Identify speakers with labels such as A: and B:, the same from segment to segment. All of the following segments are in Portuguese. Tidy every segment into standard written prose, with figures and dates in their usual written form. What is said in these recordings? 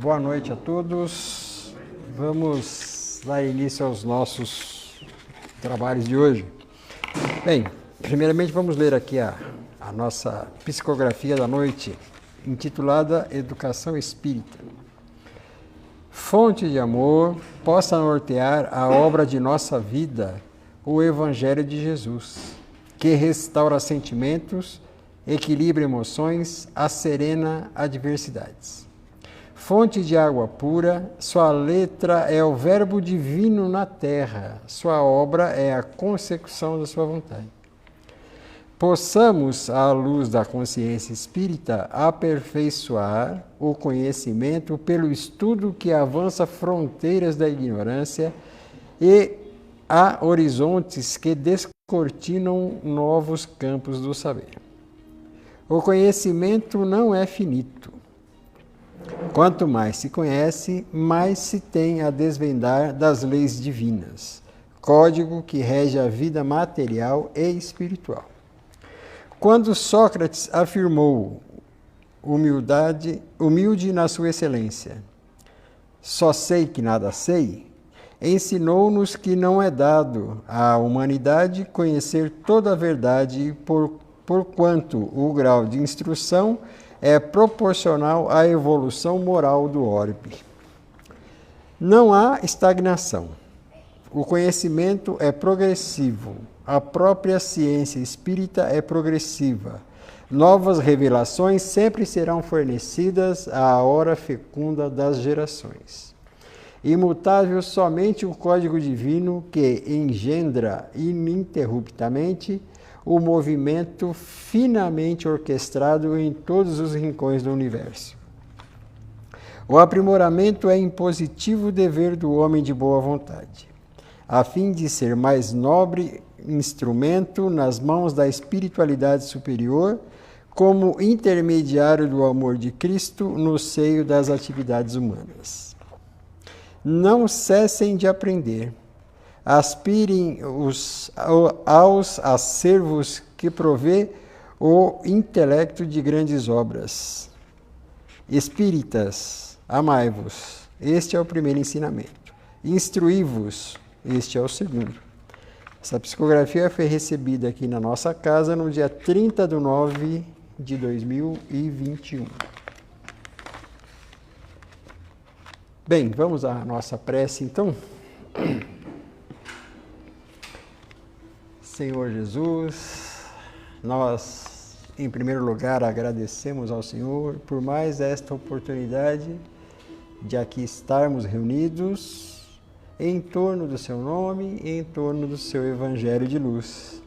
A: Boa noite a todos. Vamos dar início aos nossos trabalhos de hoje. Bem, primeiramente vamos ler aqui a nossa psicografia da noite, intitulada Educação Espírita. Fonte de amor, possa nortear a obra de nossa vida, o Evangelho de Jesus, que restaura sentimentos, equilibra emoções, asserena adversidades. Fonte de água pura, sua letra é o verbo divino na terra, sua obra é a consecução da sua vontade. Possamos, à luz da consciência espírita, aperfeiçoar o conhecimento pelo estudo que avança fronteiras da ignorância e há horizontes que descortinam novos campos do saber. O conhecimento não é finito. Quanto mais se conhece, mais se tem a desvendar das leis divinas, código que rege a vida material e espiritual. Quando Sócrates afirmou, humilde na sua excelência, só sei que nada sei, ensinou-nos que não é dado à humanidade conhecer toda a verdade, porquanto o grau de instrução é proporcional à evolução moral do orbe. Não há estagnação. O conhecimento é progressivo. A própria ciência espírita é progressiva. Novas revelações sempre serão fornecidas à hora fecunda das gerações. Imutável somente o código divino que engendra ininterruptamente o movimento finamente orquestrado em todos os rincões do universo. O aprimoramento é impositivo dever do homem de boa vontade, a fim de ser mais nobre instrumento nas mãos da espiritualidade superior, como intermediário do amor de Cristo no seio das atividades humanas. Não cessem de aprender. Aspirem aos acervos que provê o intelecto de grandes obras. Espíritas, amai-vos. Este é o primeiro ensinamento. Instruí-vos. Este é o segundo. Essa psicografia foi recebida aqui na nossa casa no dia 30 de 9 de 2021. Bem, vamos à nossa prece então. Senhor Jesus, nós, em primeiro lugar, agradecemos ao Senhor por mais esta oportunidade de aqui estarmos reunidos em torno do Seu nome e em torno do Seu Evangelho de luz.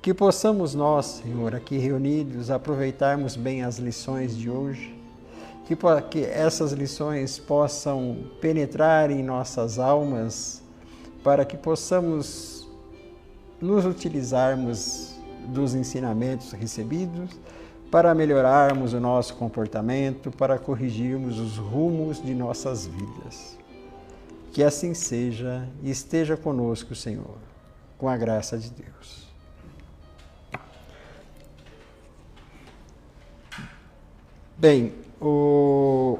A: Que possamos nós, Senhor, aqui reunidos, aproveitarmos bem as lições de hoje, que essas lições possam penetrar em nossas almas, para que possamos nos utilizarmos dos ensinamentos recebidos para melhorarmos o nosso comportamento, para corrigirmos os rumos de nossas vidas. Que assim seja e esteja conosco, Senhor, com a graça de Deus. Bem, o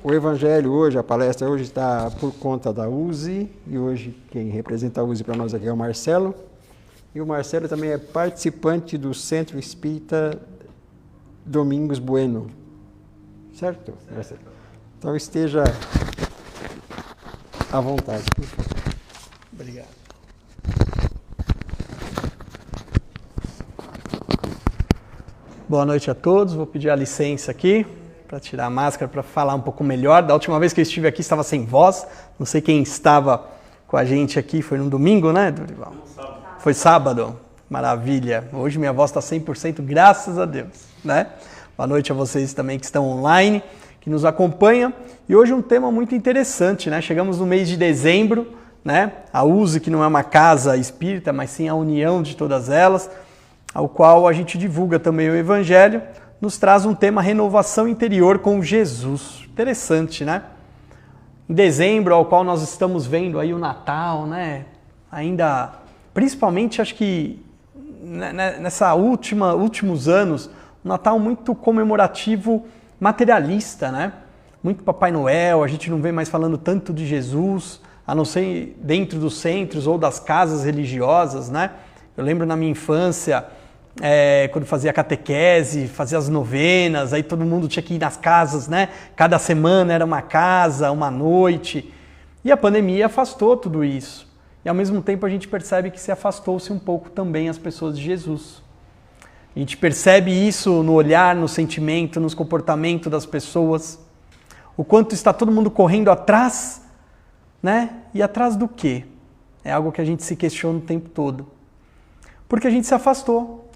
A: Evangelho hoje, a palestra hoje está por conta da USE, e hoje quem representa a USE para nós aqui é o Marcelo. E o Marcelo também é participante do Centro Espírita Domingos Bueno. Certo, Marcelo? Então esteja à vontade. Obrigado.
B: Boa noite a todos. Vou pedir a licença aqui para tirar a máscara para falar um pouco melhor. Da última vez que eu estive aqui estava sem voz. Não sei quem estava com a gente aqui. Foi no domingo, né, Dorival? Foi sábado, maravilha. Hoje minha voz está 100%, graças a Deus, né? Boa noite a vocês também que estão online, que nos acompanham. E hoje um tema muito interessante, né? Chegamos no mês de dezembro, né? A USE, que não é uma casa espírita, mas sim a união de todas elas, ao qual a gente divulga também o Evangelho, nos traz um tema renovação interior com Jesus. Interessante, né? Em dezembro, ao qual nós estamos vendo aí o Natal, né? Ainda... Principalmente, acho que últimos anos, um Natal muito comemorativo materialista, né? muito Papai Noel, a gente não vê mais falando tanto de Jesus, a não ser dentro dos centros ou das casas religiosas, né? Eu lembro na minha infância, quando fazia catequese, fazia as novenas, aí todo mundo tinha que ir nas casas, né? Cada semana era uma casa, uma noite. E a pandemia afastou tudo isso. E ao mesmo tempo a gente percebe que se afastou-se um pouco também as pessoas de Jesus. A gente percebe isso no olhar, no sentimento, nos comportamentos das pessoas. O quanto está todo mundo correndo atrás, né? E atrás do quê? É algo que a gente se questiona o tempo todo. Porque a gente se afastou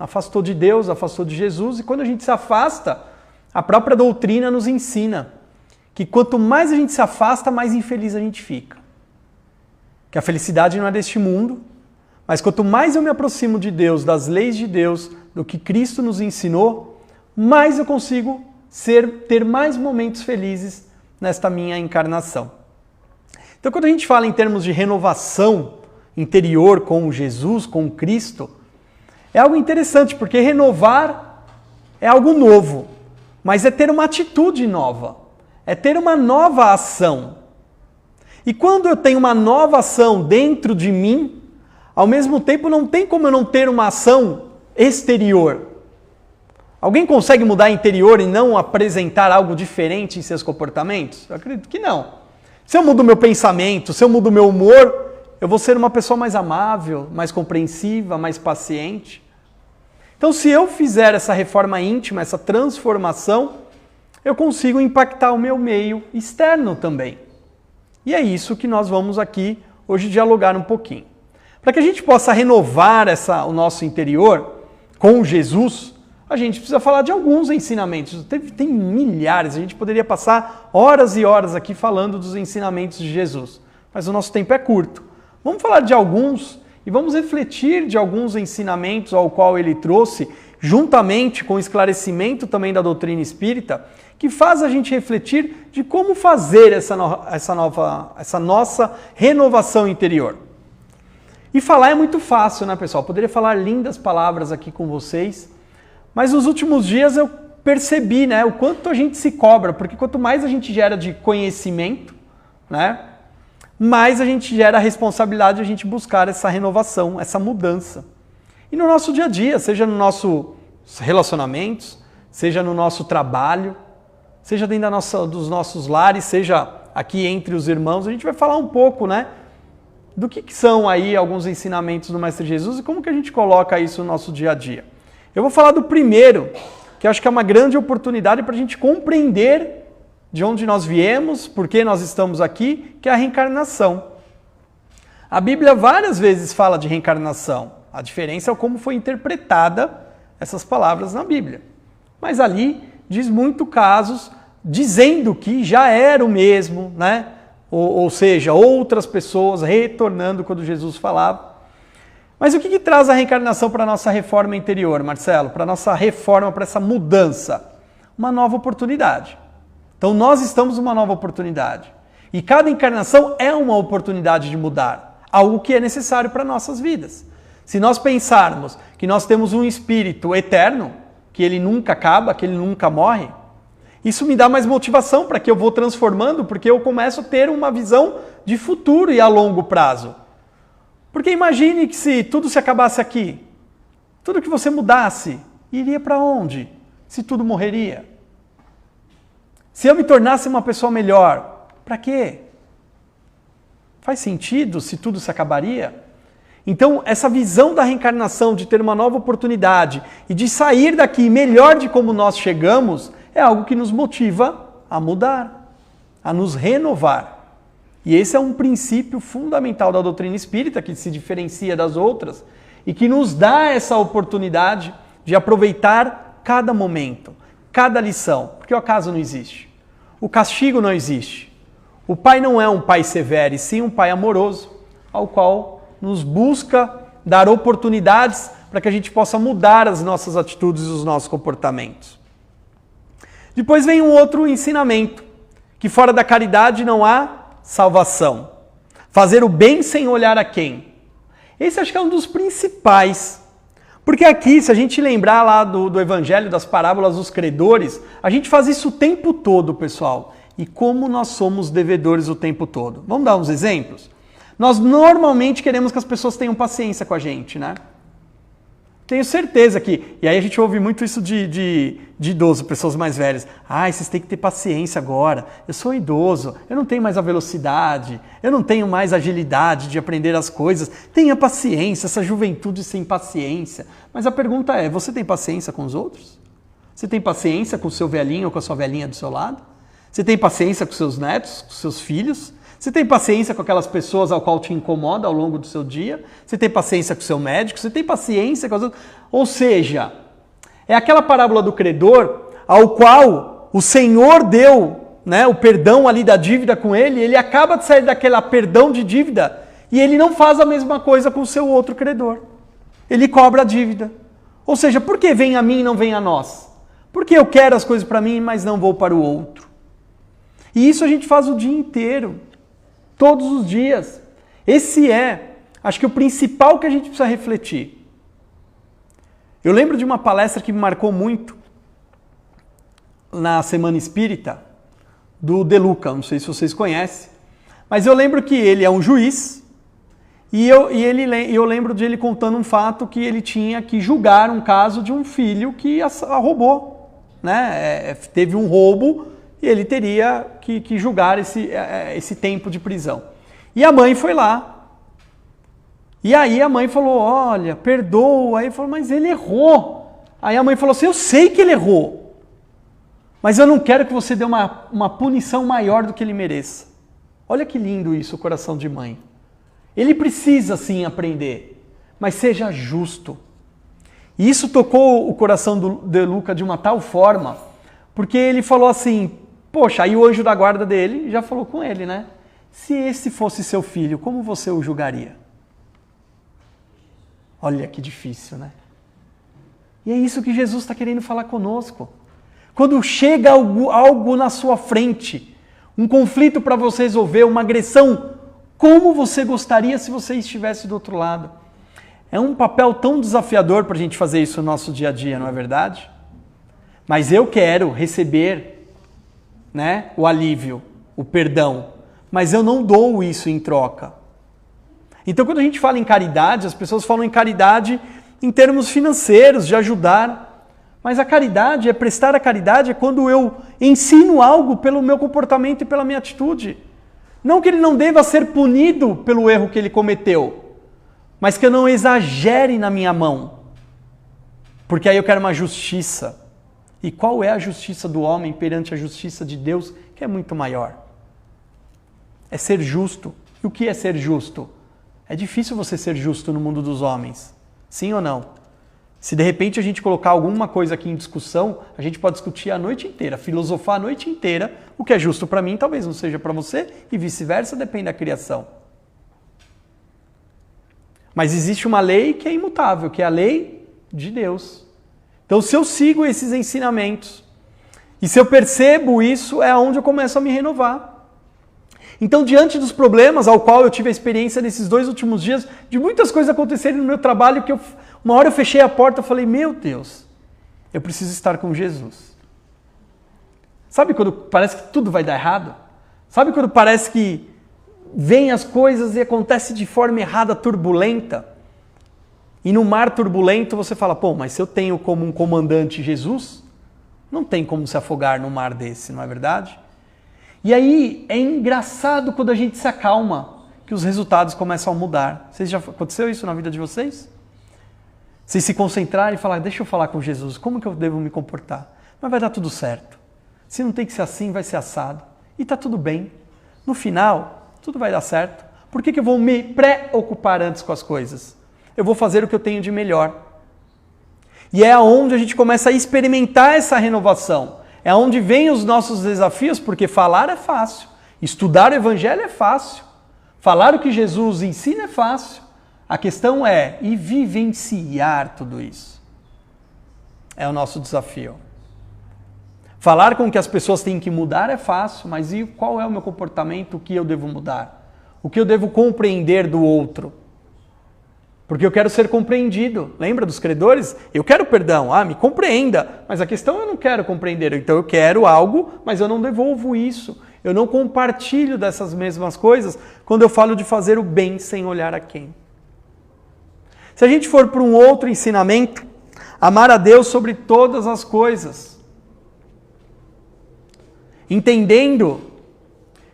B: de Deus, afastou de Jesus, e quando a gente se afasta, a própria doutrina nos ensina que quanto mais a gente se afasta, mais infeliz a gente fica. Que a felicidade não é deste mundo, mas quanto mais eu me aproximo de Deus, das leis de Deus, do que Cristo nos ensinou, mais eu consigo ter mais momentos felizes nesta minha encarnação. Então, quando a gente fala em termos de renovação interior com Jesus, com Cristo, é algo interessante, porque renovar é algo novo, mas é ter uma atitude nova, é ter uma nova ação. E quando eu tenho uma nova ação dentro de mim, ao mesmo tempo não tem como eu não ter uma ação exterior. Alguém consegue mudar interior e não apresentar algo diferente em seus comportamentos? Eu acredito que não. Se eu mudo o meu pensamento, se eu mudo o meu humor, eu vou ser uma pessoa mais amável, mais compreensiva, mais paciente. Então, se eu fizer essa reforma íntima, essa transformação, eu consigo impactar o meu meio externo também. E é isso que nós vamos aqui hoje dialogar um pouquinho. Para que a gente possa renovar o nosso interior com Jesus, a gente precisa falar de alguns ensinamentos. Tem milhares, a gente poderia passar horas e horas aqui falando dos ensinamentos de Jesus. Mas o nosso tempo é curto. Vamos falar de alguns e vamos refletir de alguns ensinamentos ao qual ele trouxe, juntamente com o esclarecimento também da doutrina espírita, que faz a gente refletir de como fazer essa nossa renovação interior. E falar é muito fácil, né, pessoal? Poderia falar lindas palavras aqui com vocês, mas nos últimos dias eu percebi, né, o quanto a gente se cobra, porque quanto mais a gente gera de conhecimento, né, mais a gente gera a responsabilidade de a gente buscar essa renovação, essa mudança. E no nosso dia a dia, seja nos nossos relacionamentos, seja no nosso trabalho, seja dentro dos nossos lares, seja aqui entre os irmãos, a gente vai falar um pouco, né, do que são aí alguns ensinamentos do Mestre Jesus e como que a gente coloca isso no nosso dia a dia. Eu vou falar do primeiro, que eu acho que é uma grande oportunidade para a gente compreender de onde nós viemos, por que nós estamos aqui, que é a reencarnação. A Bíblia várias vezes fala de reencarnação. A diferença é como foi interpretada essas palavras na Bíblia. Mas ali diz muito casos dizendo que já era o mesmo, né? Ou seja, outras pessoas retornando quando Jesus falava. Mas o que traz a reencarnação para a nossa reforma interior, Marcelo? Para a nossa reforma, para essa mudança? Uma nova oportunidade. Então nós estamos numa nova oportunidade. E cada encarnação é uma oportunidade de mudar. Algo que é necessário para nossas vidas. Se nós pensarmos que nós temos um espírito eterno, que ele nunca acaba, que ele nunca morre, isso me dá mais motivação para que eu vou transformando, porque eu começo a ter uma visão de futuro e a longo prazo. Porque imagine que se tudo se acabasse aqui, tudo que você mudasse, iria para onde? Se tudo morreria. Se eu me tornasse uma pessoa melhor, para quê? Faz sentido se tudo se acabaria? Então, essa visão da reencarnação, de ter uma nova oportunidade e de sair daqui melhor de como nós chegamos, é algo que nos motiva a mudar, a nos renovar. E esse é um princípio fundamental da doutrina espírita, que se diferencia das outras e que nos dá essa oportunidade de aproveitar cada momento, cada lição, porque o acaso não existe. O castigo não existe. O Pai não é um Pai severo, e sim um Pai amoroso, ao qual nos busca dar oportunidades para que a gente possa mudar as nossas atitudes e os nossos comportamentos. Depois vem um outro ensinamento, que fora da caridade não há salvação. Fazer o bem sem olhar a quem. Esse acho que é um dos principais. Porque aqui, se a gente lembrar lá do Evangelho, das parábolas dos credores, a gente faz isso o tempo todo, pessoal. e como nós somos devedores o tempo todo. Vamos dar uns exemplos? Nós normalmente queremos que as pessoas tenham paciência com a gente, né? Tenho certeza que... E aí a gente ouve muito isso de idoso, pessoas mais velhas. Vocês têm que ter paciência agora. Eu sou idoso, eu não tenho mais a velocidade, eu não tenho mais a agilidade de aprender as coisas. Tenha paciência, essa juventude sem paciência. Mas a pergunta é, você tem paciência com os outros? Você tem paciência com o seu velhinho ou com a sua velhinha do seu lado? Você tem paciência com seus netos, com seus filhos? Você tem paciência com aquelas pessoas ao qual te incomoda ao longo do seu dia? Você tem paciência com o seu médico? Você tem paciência com as outras? Ou seja, é aquela parábola do credor ao qual o Senhor deu, né, o perdão ali da dívida com ele acaba de sair daquela perdão de dívida e ele não faz a mesma coisa com o seu outro credor. Ele cobra a dívida. Ou seja, por que vem a mim e não vem a nós? Porque eu quero as coisas para mim, mas não vou para o outro. E isso a gente faz o dia inteiro. Todos os dias. Esse acho que o principal que a gente precisa refletir. Eu lembro de uma palestra que me marcou muito na Semana Espírita, do De Luca, não sei se vocês conhecem, mas eu lembro que ele é um juiz e eu lembro de ele contando um fato que ele tinha que julgar um caso de um filho que a roubou, né? Teve um roubo e ele teria que julgar esse tempo de prisão. E a mãe foi lá. E aí a mãe falou, olha, perdoa. Aí ele falou, mas ele errou. Aí a mãe falou assim, eu sei que ele errou, mas eu não quero que você dê uma punição maior do que ele mereça. Olha que lindo isso, o coração de mãe. Ele precisa sim aprender, mas seja justo. E isso tocou o coração do De Luca de uma tal forma, porque ele falou assim, poxa, aí o anjo da guarda dele já falou com ele, né? Se esse fosse seu filho, como você o julgaria? Olha que difícil, né? E é isso que Jesus está querendo falar conosco. Quando chega algo na sua frente, um conflito para você resolver, uma agressão, como você gostaria se você estivesse do outro lado? É um papel tão desafiador para a gente fazer isso no nosso dia a dia, não é verdade? Mas eu quero receber, né, o alívio, o perdão, mas eu não dou isso em troca. Então, quando a gente fala em caridade, as pessoas falam em caridade em termos financeiros, de ajudar. Mas a caridade, prestar a caridade, é quando eu ensino algo pelo meu comportamento e pela minha atitude. Não que ele não deva ser punido pelo erro que ele cometeu, mas que eu não exagere na minha mão. Porque aí eu quero uma justiça. E qual é a justiça do homem perante a justiça de Deus, que é muito maior? É ser justo. E o que é ser justo? É difícil você ser justo no mundo dos homens. Sim ou não? Se de repente a gente colocar alguma coisa aqui em discussão, a gente pode discutir a noite inteira, filosofar a noite inteira. O que é justo para mim talvez não seja para você e vice-versa, depende da criação. Mas existe uma lei que é imutável, que é a lei de Deus. Então, se eu sigo esses ensinamentos e se eu percebo isso, é onde eu começo a me renovar. Então, diante dos problemas ao qual eu tive a experiência nesses 2 últimos dias, de muitas coisas acontecerem no meu trabalho, que uma hora eu fechei a porta e falei, meu Deus, eu preciso estar com Jesus. Sabe quando parece que tudo vai dar errado? Sabe quando parece que vêm as coisas e acontece de forma errada, turbulenta? E no mar turbulento você fala, pô, mas se eu tenho como um comandante Jesus, não tem como se afogar num mar desse, não é verdade? E aí é engraçado quando a gente se acalma, que os resultados começam a mudar. Já aconteceu isso na vida de vocês? Vocês se concentrarem e falar, deixa eu falar com Jesus, como que eu devo me comportar? Mas vai dar tudo certo. Se não tem que ser assim, vai ser assado. E tá tudo bem. No final, tudo vai dar certo. Por que eu vou me preocupar antes com as coisas? Eu vou fazer o que eu tenho de melhor. E é onde a gente começa a experimentar essa renovação. É onde vem os nossos desafios, porque falar é fácil. Estudar o Evangelho é fácil. Falar o que Jesus ensina é fácil. A questão é, e vivenciar tudo isso? É o nosso desafio. Falar com que as pessoas têm que mudar é fácil, mas e qual é o meu comportamento, o que eu devo mudar? O que eu devo compreender do outro? Porque eu quero ser compreendido. Lembra dos credores? Eu quero perdão. Me compreenda. Mas a questão eu não quero compreender. Então eu quero algo, mas eu não devolvo isso. Eu não compartilho dessas mesmas coisas quando eu falo de fazer o bem sem olhar a quem. Se a gente for para um outro ensinamento, amar a Deus sobre todas as coisas, entendendo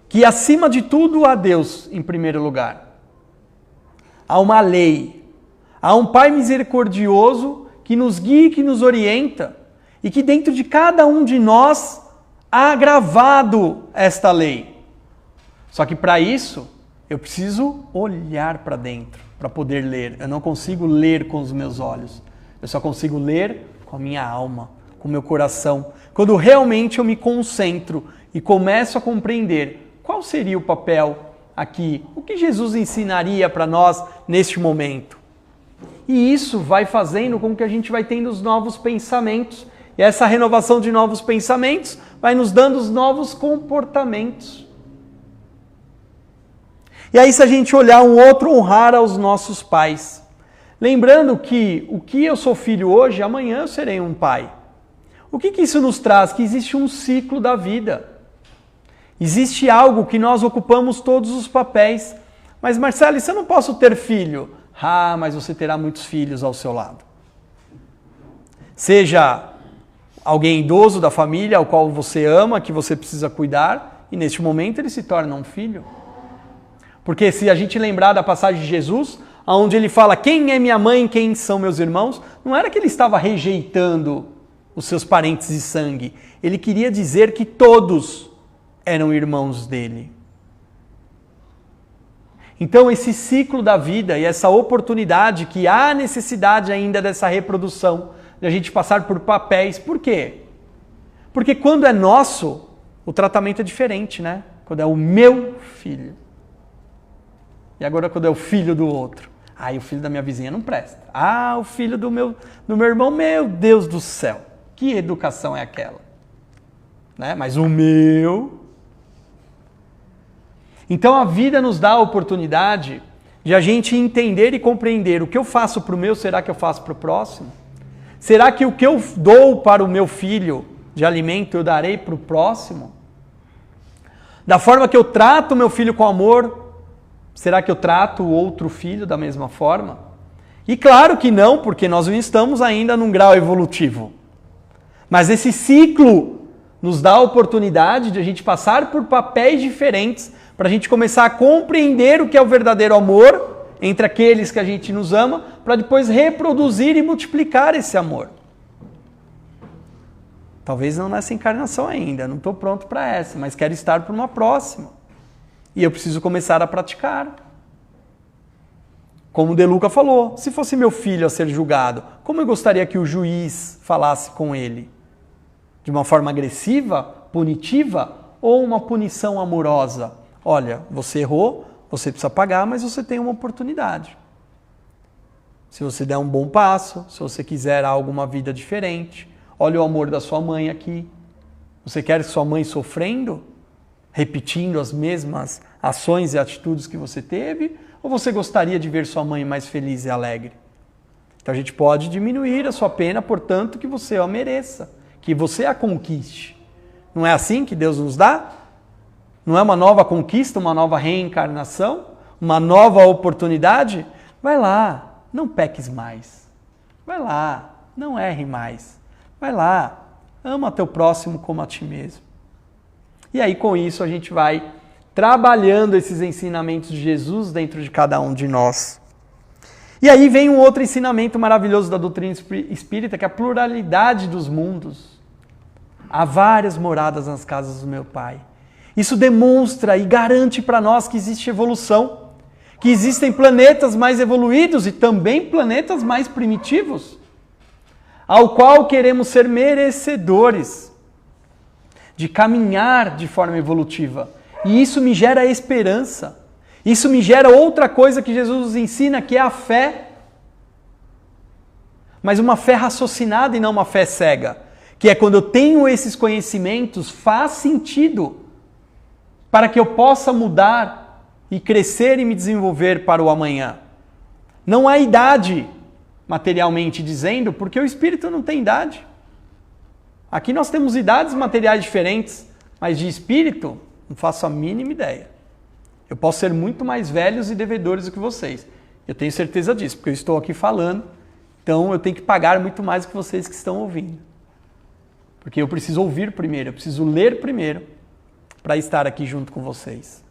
B: que acima de tudo há Deus em primeiro lugar. Há uma lei, há um Pai misericordioso que nos guia e que nos orienta, e que dentro de cada um de nós há gravado esta lei. Só que para isso, eu preciso olhar para dentro, para poder ler. Eu não consigo ler com os meus olhos, eu só consigo ler com a minha alma, com o meu coração. Quando realmente eu me concentro e começo a compreender qual seria o papel aqui, o que Jesus ensinaria para nós neste momento. E isso vai fazendo com que a gente vai tendo os novos pensamentos. E essa renovação de novos pensamentos vai nos dando os novos comportamentos. E aí, se a gente olhar um outro, honrar aos nossos pais. Lembrando que o que eu sou filho hoje, amanhã eu serei um pai. O que isso nos traz? Que existe um ciclo da vida. Existe algo que nós ocupamos todos os papéis. Mas Marcelo, se eu não posso ter filho? Ah, mas você terá muitos filhos ao seu lado. Seja alguém idoso da família, ao qual você ama, que você precisa cuidar, e neste momento ele se torna um filho. Porque se a gente lembrar da passagem de Jesus, onde ele fala, quem é minha mãe, quem são meus irmãos, não era que ele estava rejeitando os seus parentes de sangue. Ele queria dizer que todos eram irmãos dele. Então esse ciclo da vida e essa oportunidade que há necessidade ainda dessa reprodução, de a gente passar por papéis. Por quê? Porque quando é nosso, o tratamento é diferente, né? Quando é o meu filho. E agora quando é o filho do outro. O filho da minha vizinha não presta. O filho do meu irmão, meu Deus do céu. Que educação é aquela? Né? Mas o meu... Então a vida nos dá a oportunidade de a gente entender e compreender o que eu faço para o meu, será que eu faço para o próximo? Será que o que eu dou para o meu filho de alimento eu darei para o próximo? Da forma que eu trato o meu filho com amor, será que eu trato o outro filho da mesma forma? E claro que não, porque nós não estamos ainda num grau evolutivo. Mas esse ciclo nos dá a oportunidade de a gente passar por papéis diferentes para a gente começar a compreender o que é o verdadeiro amor entre aqueles que a gente nos ama, para depois reproduzir e multiplicar esse amor. Talvez não nessa encarnação ainda, não estou pronto para essa, mas quero estar para uma próxima. E eu preciso começar a praticar. Como o De Luca falou, se fosse meu filho a ser julgado, como eu gostaria que o juiz falasse com ele? De uma forma agressiva, punitiva, ou uma punição amorosa? Olha, você errou, você precisa pagar, mas você tem uma oportunidade. Se você der um bom passo, se você quiser alguma vida diferente, olha o amor da sua mãe aqui. Você quer sua mãe sofrendo, repetindo as mesmas ações e atitudes que você teve, ou você gostaria de ver sua mãe mais feliz e alegre? Então a gente pode diminuir a sua pena, portanto, que você a mereça, que você a conquiste. Não é assim que Deus nos dá? Não é uma nova conquista, uma nova reencarnação, uma nova oportunidade? Vai lá, não peques mais. Vai lá, não erre mais. Vai lá, ama teu próximo como a ti mesmo. E aí com isso a gente vai trabalhando esses ensinamentos de Jesus dentro de cada um de nós. E aí vem um outro ensinamento maravilhoso da doutrina espírita, que é a pluralidade dos mundos. Há várias moradas nas casas do meu Pai. Isso demonstra e garante para nós que existe evolução, que existem planetas mais evoluídos e também planetas mais primitivos, ao qual queremos ser merecedores de caminhar de forma evolutiva. E isso me gera esperança. Isso me gera outra coisa que Jesus nos ensina, que é a fé. Mas uma fé raciocinada e não uma fé cega. Que é quando eu tenho esses conhecimentos, faz sentido para que eu possa mudar e crescer e me desenvolver para o amanhã. Não há idade, materialmente dizendo, porque o espírito não tem idade. Aqui nós temos idades materiais diferentes, mas de espírito Não faço a mínima ideia. Eu posso ser muito mais velhos e devedores do que vocês. Eu tenho certeza disso, porque eu estou aqui falando, então eu tenho que pagar muito mais do que vocês que estão ouvindo. Porque eu preciso ouvir primeiro, eu preciso ler primeiro para estar aqui junto com vocês.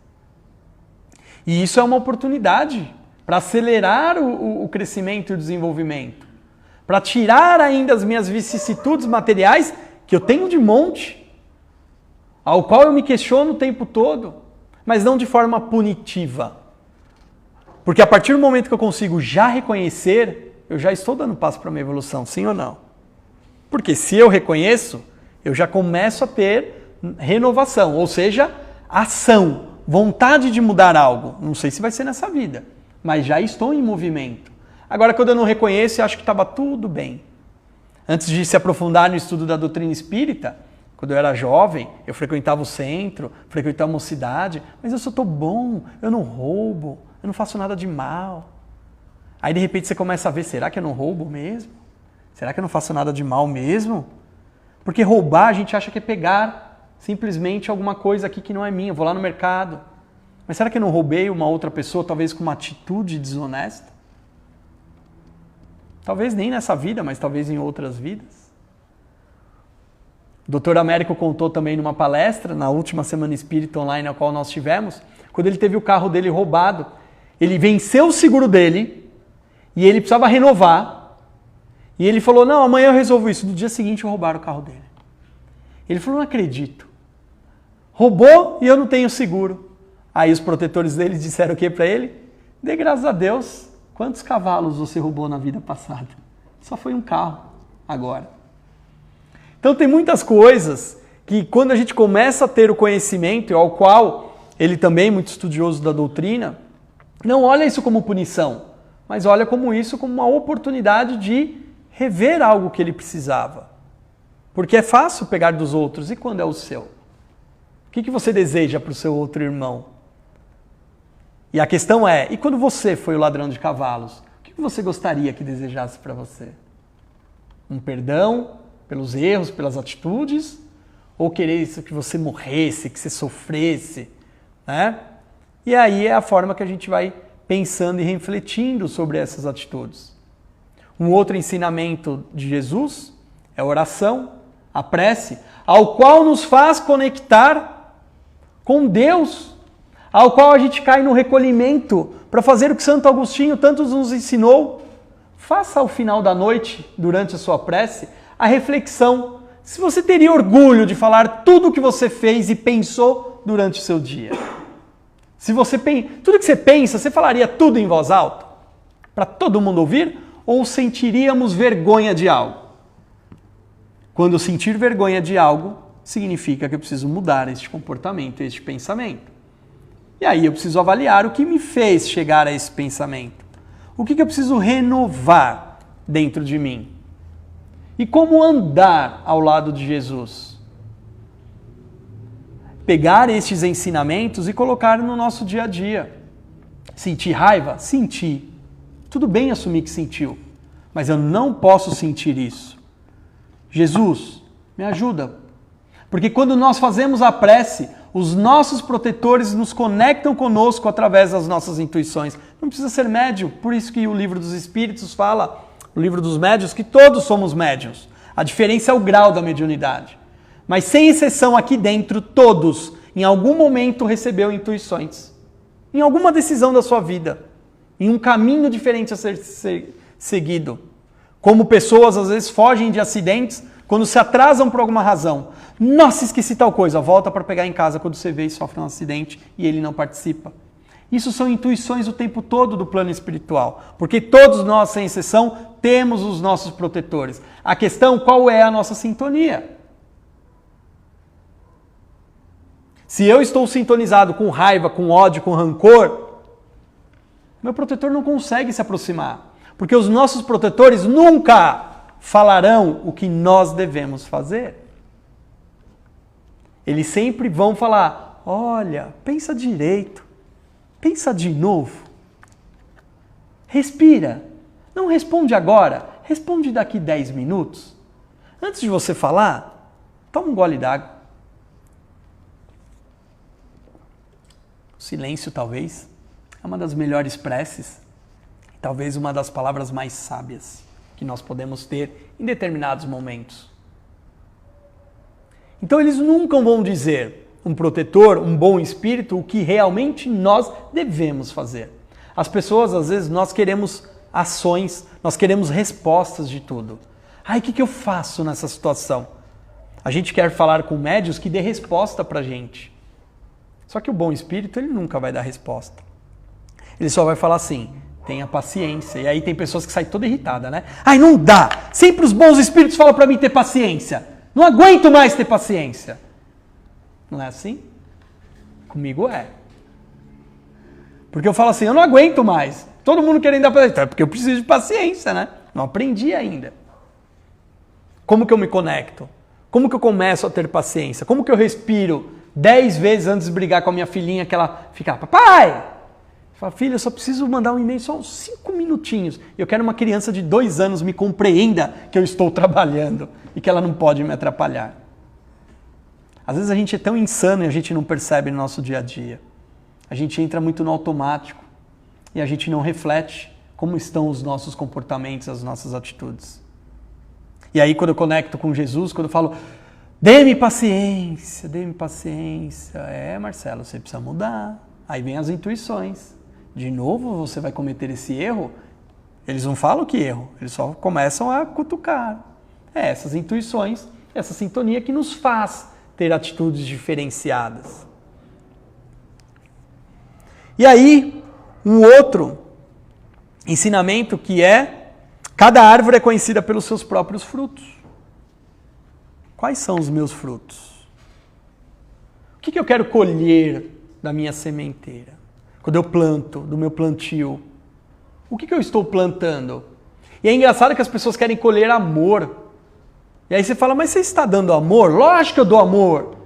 B: E isso é uma oportunidade para acelerar o crescimento e o desenvolvimento. Para tirar ainda as minhas vicissitudes materiais, que eu tenho de monte, ao qual eu me questiono o tempo todo, mas não de forma punitiva. Porque a partir do momento que eu consigo já reconhecer, eu já estou dando passo para a minha evolução, sim ou não? Porque se eu reconheço, eu já começo a ter renovação, ou seja, ação, vontade de mudar algo. Não sei se vai ser nessa vida, mas já estou em movimento. Agora, quando eu não reconheço, eu acho que estava tudo bem. Antes de se aprofundar no estudo da doutrina espírita, quando eu era jovem, eu frequentava o centro, frequentava a mocidade, mas eu só estou bom, eu não roubo, eu não faço nada de mal. Aí de repente você começa a ver, será que eu não roubo mesmo? Será que eu não faço nada de mal mesmo? Porque roubar a gente acha que é pegar simplesmente alguma coisa aqui que não é minha, eu vou lá no mercado. Mas será que eu não roubei uma outra pessoa, talvez com uma atitude desonesta? Talvez nem nessa vida, mas talvez em outras vidas. O Dr. Américo contou também numa palestra, na última Semana Espírita Online, a qual nós tivemos, quando ele teve o carro dele roubado, ele venceu o seguro dele e ele precisava renovar. E ele falou, não, amanhã eu resolvo isso. No dia seguinte roubaram o carro dele. Ele falou, não acredito. Roubou e eu não tenho seguro. Aí os protetores dele disseram o que para ele? Dê graças a Deus. Quantos cavalos você roubou na vida passada? Só foi um carro agora. Então tem muitas coisas que quando a gente começa a ter o conhecimento, ao qual ele também, muito estudioso da doutrina, não olha isso como punição, mas olha isso como uma oportunidade de rever algo que ele precisava. Porque é fácil pegar dos outros, e quando é o seu? O que você deseja para o seu outro irmão? E a questão é, e quando você foi o ladrão de cavalos, o que você gostaria que desejasse para você? Um perdão pelos erros, pelas atitudes? Ou querer que você morresse, que você sofresse? Né? E aí é a forma que a gente vai pensando e refletindo sobre essas atitudes. Um outro ensinamento de Jesus é a oração, a prece, ao qual nos faz conectar com Deus, ao qual a gente cai no recolhimento para fazer o que Santo Agostinho tanto nos ensinou. Faça ao final da noite, durante a sua prece, a reflexão. Se você teria orgulho de falar tudo o que você fez e pensou durante o seu dia. Tudo que você pensa, você falaria tudo em voz alta? Para todo mundo ouvir? Ou sentiríamos vergonha de algo? Quando eu sentir vergonha de algo, significa que eu preciso mudar este comportamento, este pensamento. E aí eu preciso avaliar o que me fez chegar a esse pensamento. O que eu preciso renovar dentro de mim? E como andar ao lado de Jesus? Pegar estes ensinamentos e colocar no nosso dia a dia. Sentir raiva? Senti. Tudo bem assumir que sentiu, mas eu não posso sentir isso. Jesus, me ajuda. Porque quando nós fazemos a prece, os nossos protetores nos conectam conosco através das nossas intuições. Não precisa ser médium, por isso que o Livro dos Espíritos fala, o Livro dos Médiuns, que todos somos médiuns. A diferença é o grau da mediunidade. Mas sem exceção aqui dentro, todos, em algum momento, recebeu intuições. Em alguma decisão da sua vida. Em um caminho diferente a ser seguido. Como pessoas, às vezes, fogem de acidentes quando se atrasam por alguma razão. Nossa, esqueci tal coisa. Volta para pegar em casa quando você vê e sofre um acidente e ele não participa. Isso são intuições o tempo todo do plano espiritual. Porque todos nós, sem exceção, temos os nossos protetores. A questão, qual é a nossa sintonia? Se eu estou sintonizado com raiva, com ódio, com rancor, meu protetor não consegue se aproximar. Porque os nossos protetores nunca falarão o que nós devemos fazer. Eles sempre vão falar, olha, pensa direito, pensa de novo, respira, não responde agora, responde daqui 10 minutos. Antes de você falar, toma um gole d'água. silêncio talvez é uma das melhores preces, talvez uma das palavras mais sábias que nós podemos ter em determinados momentos. Então eles nunca vão dizer, um protetor, um bom espírito, o que realmente nós devemos fazer. As pessoas, às vezes, nós queremos ações, nós queremos respostas de tudo. O que eu faço nessa situação? A gente quer falar com médiuns que dê resposta pra gente. Só que o bom espírito, ele nunca vai dar resposta. Ele só vai falar assim, tenha paciência. E aí tem pessoas que saem toda irritada, né? Não dá! Sempre os bons espíritos falam pra mim ter paciência. Não aguento mais ter paciência. Não é assim? Comigo é. Porque eu falo assim, eu não aguento mais. Todo mundo querendo dar paciência. É porque eu preciso de paciência, né? Não aprendi ainda. Como que eu me conecto? Como que eu começo a ter paciência? Como que eu respiro 10 vezes antes de brigar com a minha filhinha, que ela fica, papai! Fala, filha, eu só preciso mandar um e-mail só uns 5 minutinhos. Eu quero uma criança de 2 anos me compreenda que eu estou trabalhando e que ela não pode me atrapalhar. Às vezes a gente é tão insano e a gente não percebe no nosso dia a dia. A gente entra muito no automático e a gente não reflete como estão os nossos comportamentos, as nossas atitudes. E aí quando eu conecto com Jesus, quando eu falo, dê-me paciência, Marcelo, você precisa mudar. Aí vem as intuições. De novo você vai cometer esse erro? Eles não falam que erro, eles só começam a cutucar. Essas intuições, essa sintonia que nos faz ter atitudes diferenciadas. E aí, um outro ensinamento que é, cada árvore é conhecida pelos seus próprios frutos. Quais são os meus frutos? O que eu quero colher da minha sementeira? Quando eu planto, do meu plantio, o que eu estou plantando? E é engraçado que as pessoas querem colher amor. E aí você fala, mas você está dando amor? Lógico que eu dou amor.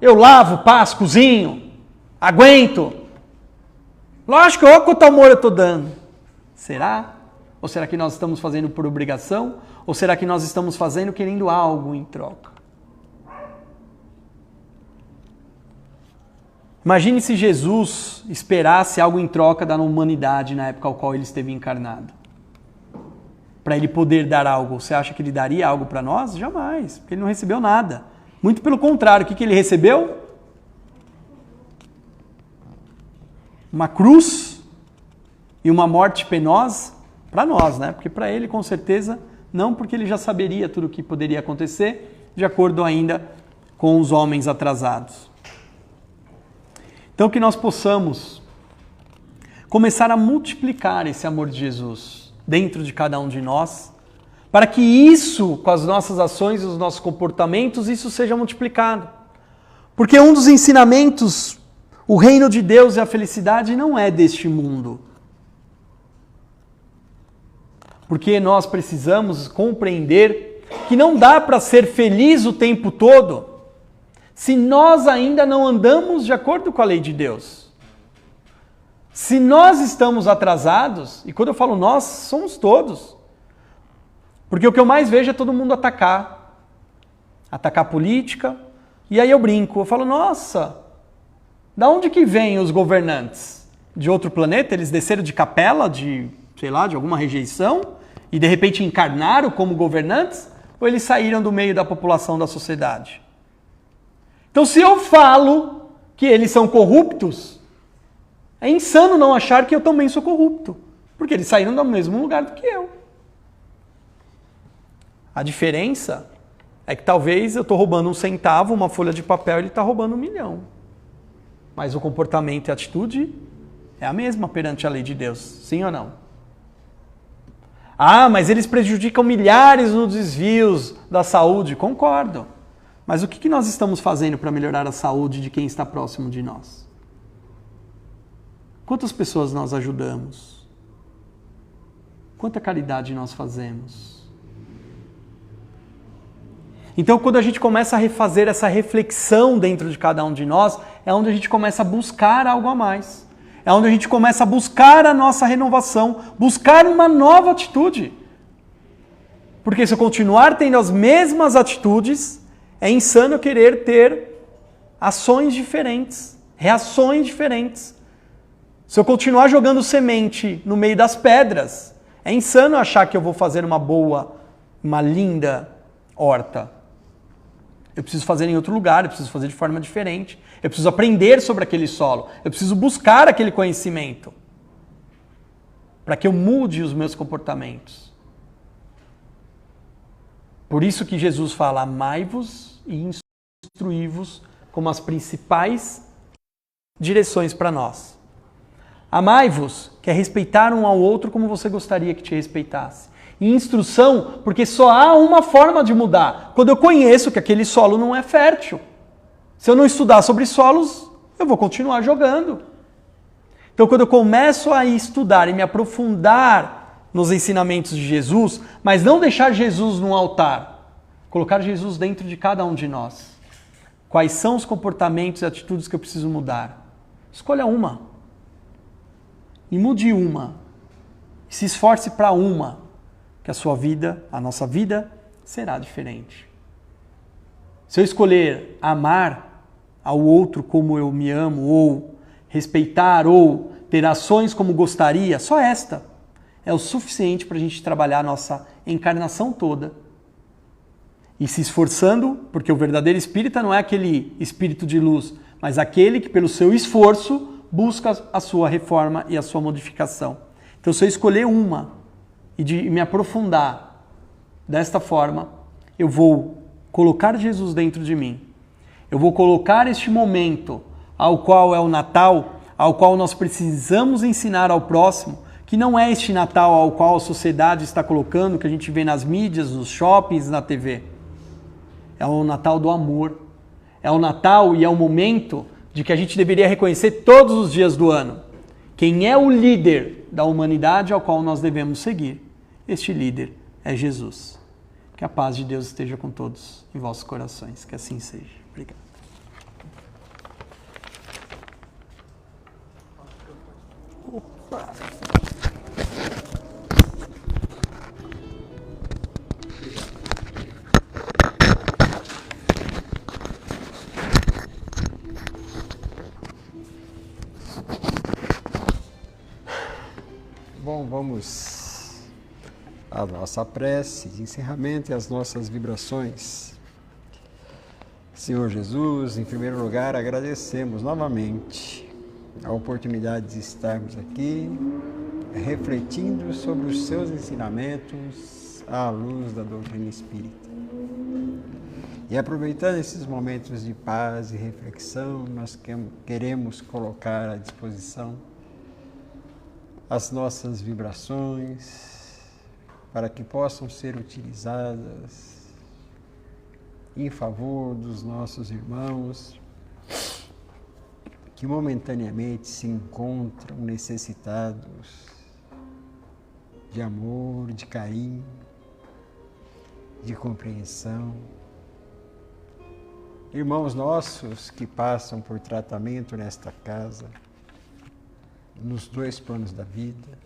B: Eu lavo, passo, cozinho, aguento. Lógico, olha quanto amor eu estou dando. Será? Ou será que nós estamos fazendo por obrigação? Ou será que nós estamos fazendo querendo algo em troca? Imagine se Jesus esperasse algo em troca da humanidade na época ao qual ele esteve encarnado. Para ele poder dar algo, você acha que ele daria algo para nós? Jamais, porque ele não recebeu nada. Muito pelo contrário, o que ele recebeu? Uma cruz e uma morte penosa para nós, né? Porque para ele, com certeza, não, porque ele já saberia tudo o que poderia acontecer, de acordo ainda com os homens atrasados. Então, que nós possamos começar a multiplicar esse amor de Jesus dentro de cada um de nós, para que isso, com as nossas ações e os nossos comportamentos, isso seja multiplicado. Porque um dos ensinamentos, o reino de Deus e a felicidade não é deste mundo. Porque nós precisamos compreender que não dá para ser feliz o tempo todo se nós ainda não andamos de acordo com a lei de Deus. Se nós estamos atrasados, e quando eu falo nós, somos todos. Porque o que eu mais vejo é todo mundo atacar a política, e aí eu brinco, eu falo, nossa, da onde que vêm os governantes? De outro planeta? Eles desceram de capela, de alguma rejeição, e de repente encarnaram como governantes? Ou eles saíram do meio da população da sociedade? Então, se eu falo que eles são corruptos, é insano não achar que eu também sou corrupto, porque eles saíram do mesmo lugar do que eu. A diferença é que talvez eu estou roubando 1 centavo, uma folha de papel, ele está roubando 1 milhão. Mas o comportamento e a atitude é a mesma perante a lei de Deus, sim ou não? Mas eles prejudicam milhares nos desvios da saúde. Concordo. Mas o que nós estamos fazendo para melhorar a saúde de quem está próximo de nós? Quantas pessoas nós ajudamos? Quanta caridade nós fazemos? Então, quando a gente começa a refazer essa reflexão dentro de cada um de nós, é onde a gente começa a buscar algo a mais. É onde a gente começa a buscar a nossa renovação, buscar uma nova atitude. Porque se eu continuar tendo as mesmas atitudes, é insano eu querer ter ações diferentes. reações diferentes. Se eu continuar jogando semente no meio das pedras, é insano achar que eu vou fazer uma boa, uma linda horta. Eu preciso fazer em outro lugar, eu preciso fazer de forma diferente. Eu preciso aprender sobre aquele solo. Eu preciso buscar aquele conhecimento para que eu mude os meus comportamentos. Por isso que Jesus fala, amai-vos e instruí-vos como as principais direções para nós. Amai-vos, que é respeitar um ao outro como você gostaria que te respeitasse. E instrução, porque só há uma forma de mudar. Quando eu conheço que aquele solo não é fértil. Se eu não estudar sobre solos, eu vou continuar jogando. Então, quando eu começo a estudar e me aprofundar nos ensinamentos de Jesus, mas não deixar Jesus no altar, colocar Jesus dentro de cada um de nós. Quais são os comportamentos e atitudes que eu preciso mudar? Escolha uma. E mude uma. Se esforce para uma, que a sua vida, a nossa vida, será diferente. Se eu escolher amar ao outro como eu me amo, ou respeitar, ou ter ações como gostaria, só esta é o suficiente para a gente trabalhar a nossa encarnação toda. E se esforçando, porque o verdadeiro espírita não é aquele espírito de luz, mas aquele que pelo seu esforço busca a sua reforma e a sua modificação. Então, se eu escolher uma e de me aprofundar desta forma, eu vou colocar Jesus dentro de mim. Eu vou colocar este momento, ao qual é o Natal, ao qual nós precisamos ensinar ao próximo, que não é este Natal ao qual a sociedade está colocando, que a gente vê nas mídias, nos shoppings, na TV. É o Natal do amor. É o Natal e é o momento de que a gente deveria reconhecer todos os dias do ano quem é o líder da humanidade ao qual nós devemos seguir. Este líder é Jesus. Que a paz de Deus esteja com todos em vossos corações. Que assim seja. Obrigado. Opa.
A: Bom, vamos à nossa prece de encerramento e às nossas vibrações. Senhor Jesus, em primeiro lugar, agradecemos novamente a oportunidade de estarmos aqui refletindo sobre os seus ensinamentos à luz da doutrina espírita. E aproveitando esses momentos de paz e reflexão, nós queremos colocar à disposição as nossas vibrações para que possam ser utilizadas em favor dos nossos irmãos que momentaneamente se encontram necessitados de amor, de carinho, de compreensão. Irmãos nossos que passam por tratamento nesta casa, nos dois planos da vida,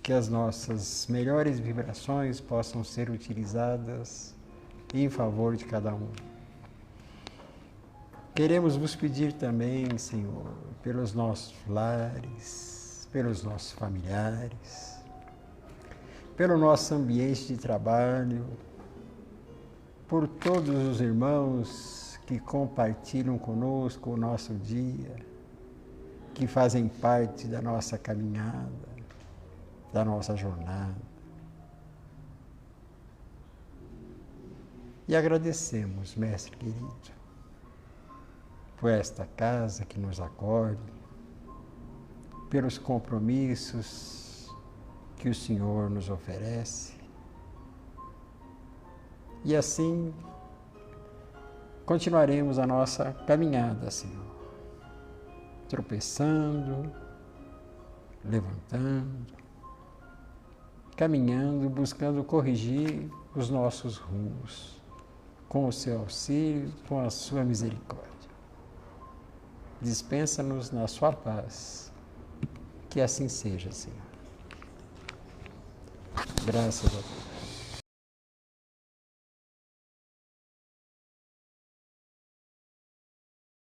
A: que as nossas melhores vibrações possam ser utilizadas em favor de cada um. Queremos vos pedir também, Senhor, pelos nossos lares, pelos nossos familiares, pelo nosso ambiente de trabalho, por todos os irmãos que compartilham conosco o nosso dia, que fazem parte da nossa caminhada, da nossa jornada. E agradecemos, Mestre querido, por esta casa que nos acolhe, pelos compromissos que o Senhor nos oferece. E assim continuaremos a nossa caminhada, Senhor. Tropeçando, levantando, caminhando, buscando corrigir os nossos rumos, com o seu auxílio, com a sua misericórdia. Dispensa-nos na sua paz, que assim seja, Senhor. Graças a Deus.